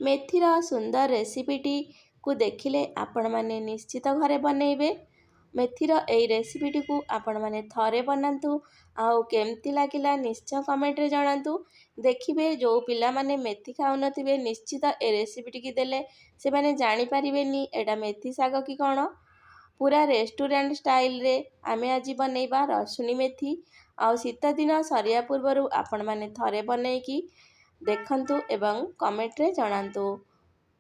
मेथीर सुंदर रेसिपीटी को देखिले आपण माने निश्चित घरे बनइबे। मेथीर एई रेसिपीटी को आपण माने थरे बनातु आउ केमती लागिला निश्चय कमेंट रे जणातु। देखिबे जो पिला माने मेथी खाउ नथिबे निश्चित ए रेसिपीटी की देले से माने जानि परिबेनी एटा मेथी साग की कोन। पूरा रेस्टोरेंट स्टाइल रे आमे आज बनइबा रसुनी मेथी। आउ शीत दिन सरिया पूर्वरु आपण माने थरे बनइकी देखंतु एवं कमेंट रे जणातु।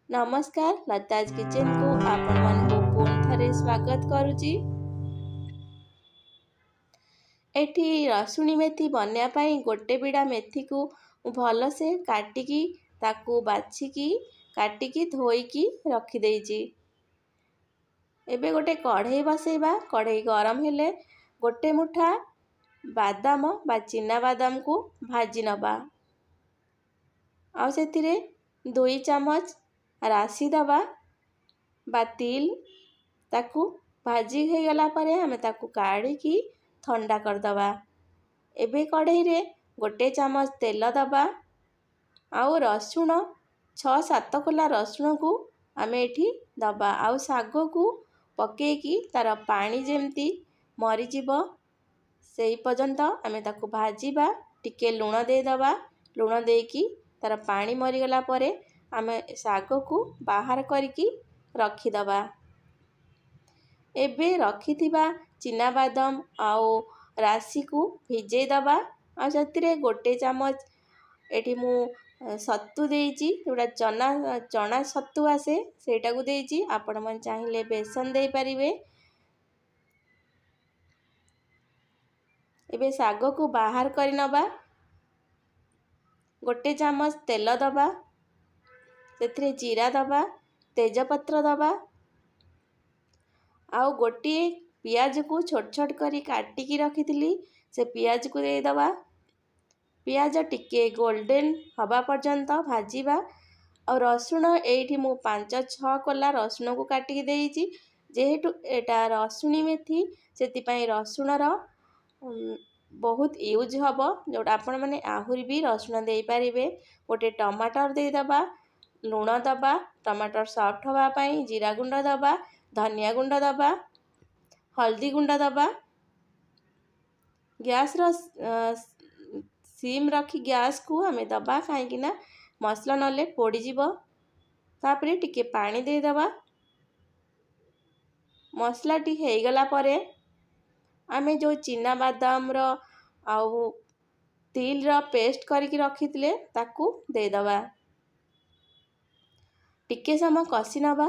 नमस्कार, लताज किचन को आपण मानकु पुन थरे स्वागत करूची। एठी रसुनी मेथी बनिया पई गोटे बिडा मेथी को भल से काटिकी ताकू बाछिकी काटिकी धोईकी रखी देइची। एबे गोटे कढ़ई बसैबा। कढ़ई गरम हेले गोटे मुठा बादाम बा चिना बादाम को भाजी नबा। आउ सेथिरे 2 चमच राशि दबा बा तिल ताकू भाजी हो गला परे हमें ताकू काढ़ी की ठंडा कर दबा। एबे कढ़ई रे गोटे चमच तेल दबा। आउ रसुण 6-7 कोला रसुण को आमे एठी दबा। आउ साग को पकेकी तार पानी जेमती मरी जीवो सेई पर्यंत आमे ताकू भाजीबा। टिके लूण दे दबा। लूण देकी तार पानी मरी गला परे आमे साग को बाहर करके रखी दबा। एबे रखिथिबा चिना बादाम आउ राशि को भिजे दबा। आ जतिरे गोटे चमच एठी मु सत्तू देइची जोड़ा चना सत्तू आसे सेटा को देइची। आपण मन चाहिले बेसन दे परिबे। एबे साग को बाहर करि नबा। गोटे चमच तेल दबा। सेथिरे जीरा दबा, तेजपत्र दबा। आउ गोटे पियाज को छोट छोट करी काटिकी रखिथिली से पियाज को दे दबा। पियाज टिके गोल्डन हवा पर्यंत भाजीबा। और रसुण एठी मु 5-6 कोला रसुण को काटिकी देइची। जेहेतु एटा रसुणी मेथी सेति पई रसुण रो बहुत यूज हबो। जोटा आपण माने आहुरी भी रसुण दे परिबे। गोटे टमाटर दे दबा। लूण दबा टमाटर सॉफ्ट हवा पई। जीरा गुंड दबा, धनिया गुंड दबा, हल्दी गुंड दबा। गैस रो सिम रखी गैस को हमें दबा कहीं ना मसला नले पोड़ी जीवो। तापरे टिके पानी दे दबा। मसला टी हे गला परे आमे जो चिना बादाम रो आउ तिल रो पेस्ट करके रखितले ताकू दे दबा। टिके समय कसी नबा।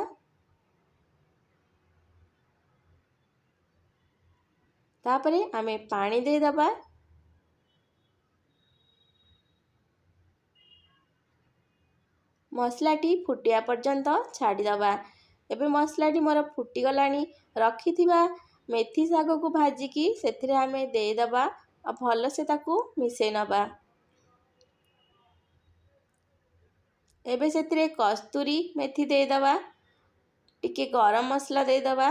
तापरे आमे पानी दे दबा। मसलाटी फुटिया पर्यंत छाड़ी दबा। एबे मसलाटी मोर फुटी गलानी। रखिथिबा मेथी साग को भाजिकी सेथिरे आमे दे दबा। आ भल से ताकू मिसे नबा। एबे सेथिरे कस्तूरी मेथी दे दबा। टिके गरम मसला दे दबा।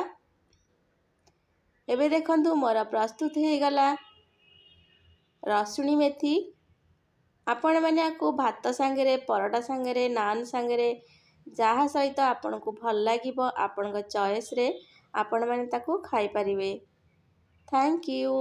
एबे देखंतु मोर प्रस्तुत हे गला रसुणी मेथी। आपण माने आको भात सांगरे, परोटा सांगरे, नान सांगरे जहा सहित आपण को भल लागिबो आपण को चॉइस रे आपण माने ताको खाई परिबे। Thank you.